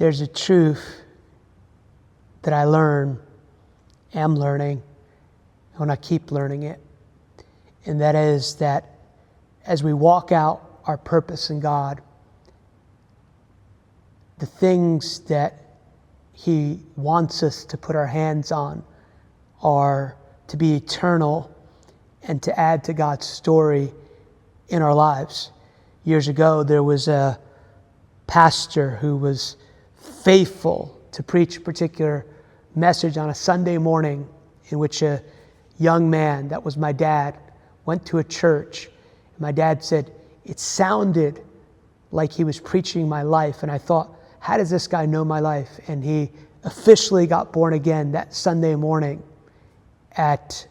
there's a truth that I am learning, I want to keep learning it. And that is that as we walk out our purpose in God, the things that He wants us to put our hands on are to be eternal and to add to God's story in our lives. Years ago, there was a pastor who was faithful to preach a particular message on a Sunday morning in which a young man, that was my dad, went to a church. My dad said, it sounded like he was preaching my life. And I thought, how does this guy know my life? And he officially got born again that Sunday morning at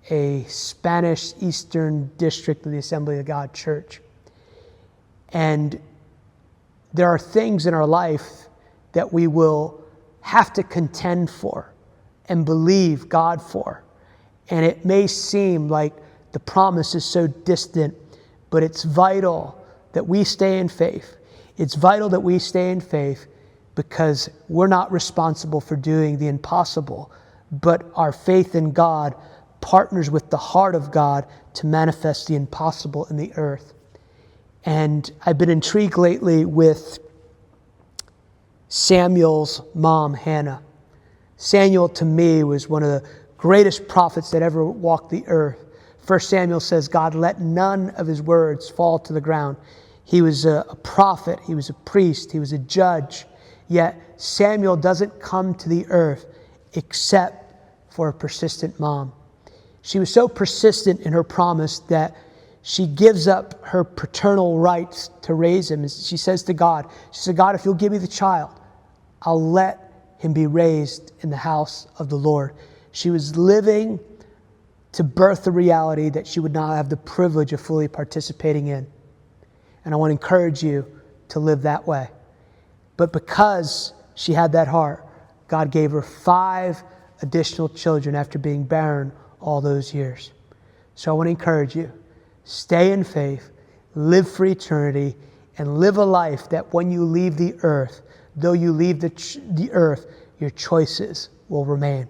a Spanish Eastern District of the Assembly of God Church. And there are things in our life that we will have to contend for and believe God for. And it may seem like the promise is so distant, but it's vital that we stay in faith. It's vital that we stay in faith because we're not responsible for doing the impossible, but our faith in God partners with the heart of God to manifest the impossible in the earth. And I've been intrigued lately with Samuel's mom, Hannah. Samuel, to me, was one of the greatest prophets that ever walked the earth. 1 Samuel says, God let none of his words fall to the ground. He was a prophet, he was a priest, he was a judge. Yet Samuel doesn't come to the earth except for a persistent mom. She was so persistent in her promise that she gives up her paternal rights to raise him. She says to God, she said, God, if you'll give me the child, I'll let him be raised in the house of the Lord. She was living to birth the reality that she would not have the privilege of fully participating in. And I want to encourage you to live that way. But because she had that heart, God gave her 5 additional children after being barren all those years. So I want to encourage you, stay in faith, live for eternity, and live a life that when you leave the earth, though you leave the earth, your choices will remain.